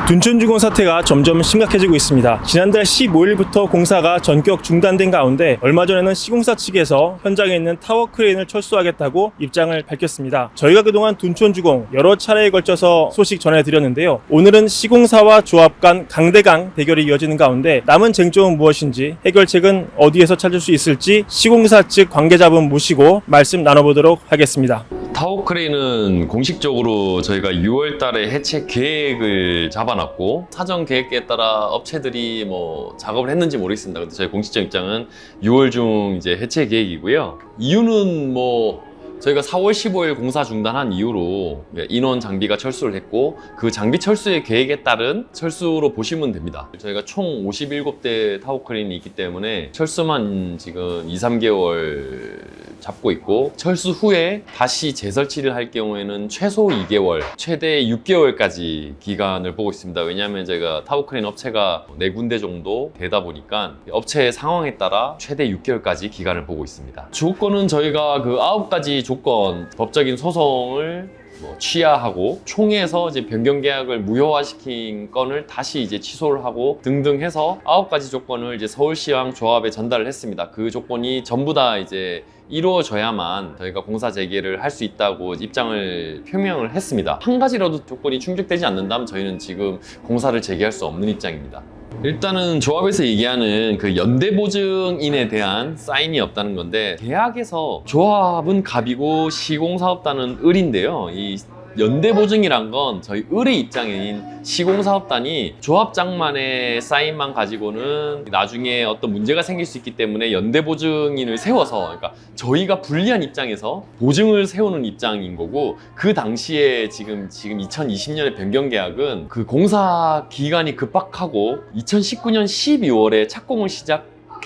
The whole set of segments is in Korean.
둔촌주공 사태가 점점 심각해지고 있습니다. 지난달 15일부터 공사가 전격 중단된 가운데 얼마 전에는 시공사 측에서 현장에 있는 타워 크레인을 철수하겠다고 입장을 밝혔습니다. 저희가 그동안 둔촌주공 여러 차례에 걸쳐서 소식 전해드렸는데요. 오늘은 시공사와 조합 간 강대강 대결이 이어지는 가운데 남은 쟁점은 무엇인지, 해결책은 어디에서 찾을 수 있을지 시공사 측 관계자분 모시고 말씀 나눠보도록 하겠습니다. 타워 크레인은 공식적으로 저희가 6월 달에 해체 계획을 잡아놨고, 사전 계획에 따라 업체들이 뭐 작업을 했는지 모르겠습니다. 근데 저희 공식적 입장은 6월 중 이제 해체 계획이고요. 이유는 뭐 저희가 4월 15일 공사 중단한 이후로 인원 장비가 철수를 했고, 그 장비 철수의 계획에 따른 철수로 보시면 됩니다. 저희가 총 57대 타워 크레인이 있기 때문에 철수만 지금 2, 3개월 잡고 있고, 철수 후에 다시 재설치를 할 경우에는 최소 2개월, 최대 6개월까지 기간을 보고 있습니다. 왜냐하면 저희가 타워 크레인 업체가 4군데 정도 되다 보니까 업체의 상황에 따라 최대 6개월까지 기간을 보고 있습니다. 조건은 저희가 그 9가지 조건, 법적인 소송을 취하하고, 총회에서 이제 변경 계약을 무효화시킨 건을 다시 이제 취소를 하고 등등 해서 9가지 조건을 이제 서울시랑 조합에 전달을 했습니다. 그 조건이 전부 다 이제 이루어져야만 저희가 공사 재개를 할 수 있다고 입장을 표명을 했습니다. 한 가지라도 조건이 충족되지 않는다면 저희는 지금 공사를 재개할 수 없는 입장입니다. 일단은 조합에서 얘기하는 그 연대보증인에 대한 사인이 없다는 건데, 계약에서 조합은 갑이고 시공사업단은 을인데요. 이 연대보증이란 건 저희 을의 입장인 시공사업단이 조합장만의 사인만 가지고는 나중에 어떤 문제가 생길 수 있기 때문에 연대보증인을 세워서, 그러니까 저희가 불리한 입장에서 보증을 세우는 입장인 거고, 그 당시에 지금 2020년에 변경계약은 그 공사 기간이 급박하고 2019년 12월에 착공을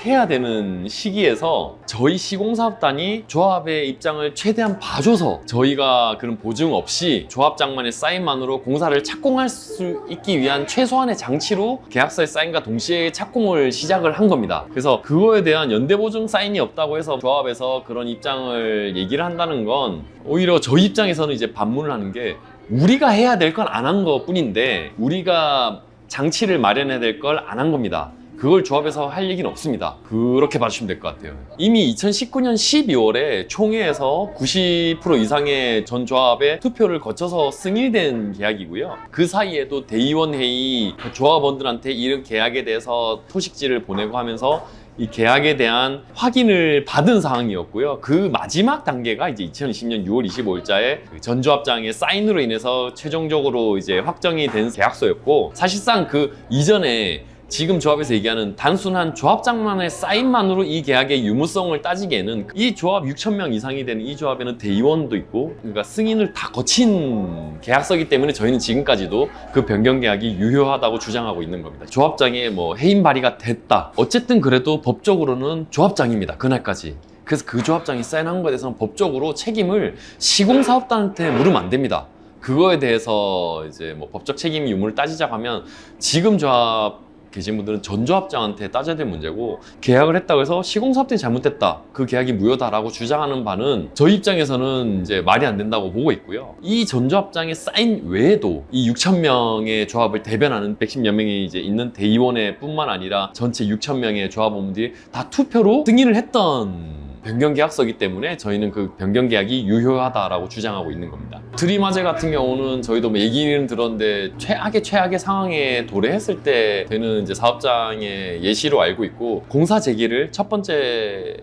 해야 되는 시기에서 저희 시공사업단이 조합의 입장을 최대한 봐줘서 저희가 그런 보증 없이 조합장만의 사인만으로 공사를 착공할 수 있기 위한 최소한의 장치로 계약서의 사인과 동시에 착공을 시작을 한 겁니다. 그래서 그거에 대한 연대보증 사인이 없다고 해서 조합에서 그런 입장을 얘기를 한다는 건 오히려 저희 입장에서는 이제 반문을 하는 게, 우리가 해야 될 건 안 한 것 뿐인데 우리가 장치를 마련해야 될 걸 안 한 겁니다. 그걸 조합에서 할 얘기는 없습니다. 그렇게 봐주시면 될 것 같아요. 이미 2019년 12월에 총회에서 90% 이상의 전 조합의 투표를 거쳐서 승인된 계약이고요. 그 사이에도 대의원 회의, 조합원들한테 이런 계약에 대해서 소식지를 보내고 하면서 이 계약에 대한 확인을 받은 상황이었고요. 그 마지막 단계가 이제 2020년 6월 25일자에 전 조합장의 사인으로 인해서 최종적으로 이제 확정이 된 계약서였고, 사실상 그 이전에 지금 조합에서 얘기하는 단순한 조합장만의 사인만으로 이 계약의 유무성을 따지기에는, 이 조합 6,000명 이상이 되는 이 조합에는 대의원도 있고, 그러니까 승인을 다 거친 계약서이기 때문에 저희는 지금까지도 그 변경 계약이 유효하다고 주장하고 있는 겁니다. 조합장에 뭐 해임 발의가 됐다, 어쨌든 그래도 법적으로는 조합장입니다. 그날까지. 그래서 그 조합장이 사인한 거에 대해서는 법적으로 책임을 시공사업단한테 물으면 안 됩니다. 그거에 대해서 이제 뭐 법적 책임 유무를 따지자고 하면 지금 조합 계신 분들은 전 조합장한테 따져야 될 문제고, 계약을 했다고 해서 시공사업단이 잘못됐다, 그 계약이 무효다라고 주장하는 바는 저희 입장에서는 이제 말이 안 된다고 보고 있고요. 이 전 조합장의 사인 외에도 이 6,000명의 조합을 대변하는 110여 명이 이제 있는 대의원회 뿐만 아니라 전체 6,000명의 조합원들이 다 투표로 승인을 했던 변경 계약서이기 때문에 저희는 그 변경 계약이 유효하다라고 주장하고 있는 겁니다. 드림화재 같은 경우는 저희도 뭐 얘기는 들었는데 최악의 상황에 도래했을 때 되는 이제 사업장의 예시로 알고 있고, 공사 재개를 첫 번째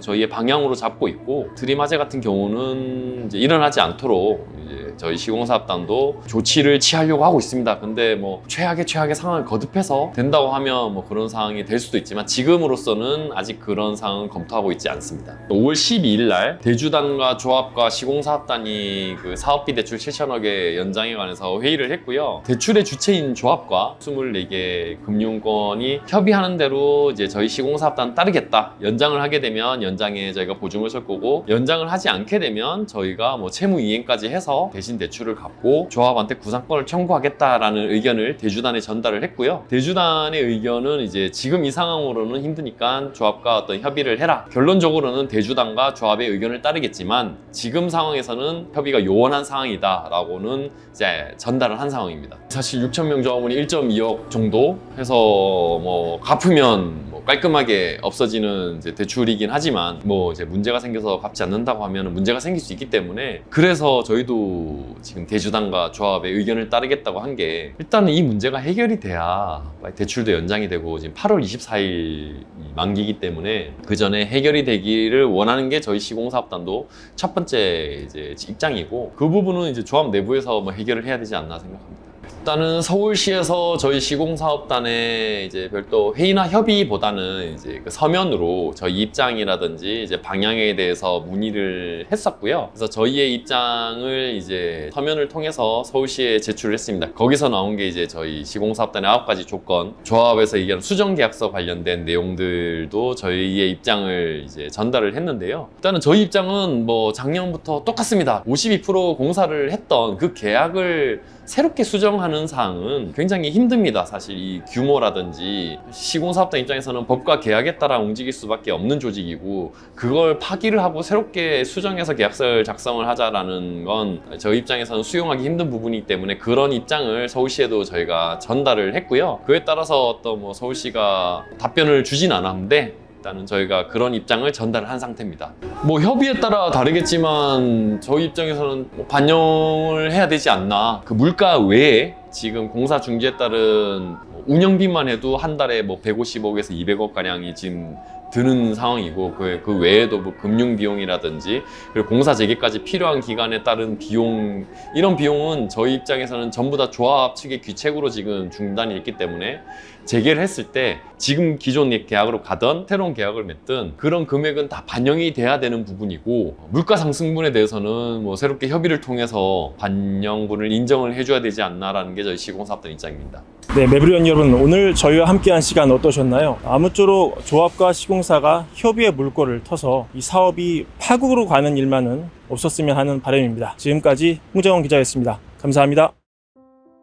저희의 방향으로 잡고 있고, 드림화재 같은 경우는 이제 일어나지 않도록 이제 저희 시공사업단도 조치를 취하려고 하고 있습니다. 근데 뭐 최악의 상황을 거듭해서 된다고 하면 뭐 그런 상황이 될 수도 있지만, 지금으로서는 아직 그런 상황은 검토하고 있지 않습니다. 5월 12일 날 대주단과 조합과 시공사업단이 그 사업비 대출 7천억의 연장에 관해서 회의를 했고요. 대출의 주체인 조합과 24개 금융권이 협의하는 대로 이제 저희 시공사업단 따르겠다, 연장을 하게 되면 동안 연장에 저희가 보증을 설 거고, 연장을 하지 않게 되면 저희가 뭐 채무 이행까지 해서 대신 대출을 갚고 조합한테 구상권을 청구하겠다라는 의견을 대주단에 전달을 했고요. 대주단의 의견은 이제 지금 이 상황으로는 힘드니까 조합과 어떤 협의를 해라. 결론적으로는 대주단과 조합의 의견을 따르겠지만 지금 상황에서는 협의가 요원한 상황이다라고는 이제 전달을 한 상황입니다. 사실 6,000명 조합원이 1.2억 정도 해서 뭐 갚으면 뭐 깔끔하게 없어지는 이제 대출이긴 하지만 뭐 이제 문제가 생겨서 갚지 않는다고 하면 문제가 생길 수 있기 때문에, 그래서 저희도 지금 대주단과 조합의 의견을 따르겠다고 한 게, 일단은 이 문제가 해결이 돼야 대출도 연장이 되고 지금 8월 24일 만기이기 때문에 그 전에 해결이 되기를 원하는 게 저희 시공사업단도 첫 번째 이제 입장이고, 그 부분은 이제 조합 내부에서 뭐 해결을 해야 되지 않나 생각합니다. 일단은 서울시에서 저희 시공사업단에 이제 별도 회의나 협의보다는 이제 그 서면으로 저희 입장이라든지 이제 방향에 대해서 문의를 했었고요. 그래서 저희의 입장을 이제 서면을 통해서 서울시에 제출을 했습니다. 거기서 나온 게 이제 저희 시공사업단의 9가지 조건, 조합에서 얘기하는 수정계약서 관련된 내용들도 저희의 입장을 이제 전달을 했는데요. 일단은 저희 입장은 뭐 작년부터 똑같습니다. 52% 공사를 했던 그 계약을 새롭게 수정하는 사항은 굉장히 힘듭니다. 사실 이 규모라든지 시공사업단 입장에서는 법과 계약에 따라 움직일 수밖에 없는 조직이고, 그걸 파기를 하고 새롭게 수정해서 계약서를 작성을 하자라는 건 저희 입장에서는 수용하기 힘든 부분이기 때문에 그런 입장을 서울시에도 저희가 전달을 했고요. 그에 따라서 어떤 뭐 서울시가 답변을 주진 않았는데 일단은 저희가 그런 입장을 전달한 상태입니다. 뭐 협의에 따라 다르겠지만 저희 입장에서는 뭐 반영을 해야 되지 않나. 그 물가 외에 지금 공사 중지에 따른 운영비만 해도 한 달에 뭐 150억에서 200억 가량이 지금 드는 상황이고, 그 외에도 뭐 금융 비용이라든지 그리고 공사 재개까지 필요한 기간에 따른 비용, 이런 비용은 저희 입장에서는 전부 다 조합 측의 귀책으로 지금 중단이 있기 때문에 재개를 했을 때 지금 기존의 계약으로 가던 새로운 계약을 맺든 그런 금액은 다 반영이 돼야 되는 부분이고, 물가 상승분에 대해서는 뭐 새롭게 협의를 통해서 반영분을 인정을 해줘야 되지 않나라는 게 저희 시공사업단 입장입니다. 네, 매부리원 여러분, 오늘 저희와 함께한 시간 어떠셨나요? 아무쪼록 조합과 시공사가 협의의 물꼬를 터서 이 사업이 파국으로 가는 일만은 없었으면 하는 바람입니다. 지금까지 홍정원 기자였습니다. 감사합니다.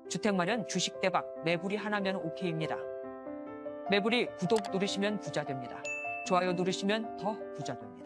주택 마련 주식 대박 매부리 하나면 오케이입니다. 매부리 구독 누르시면 부자 됩니다. 좋아요 누르시면 더 부자 됩니다.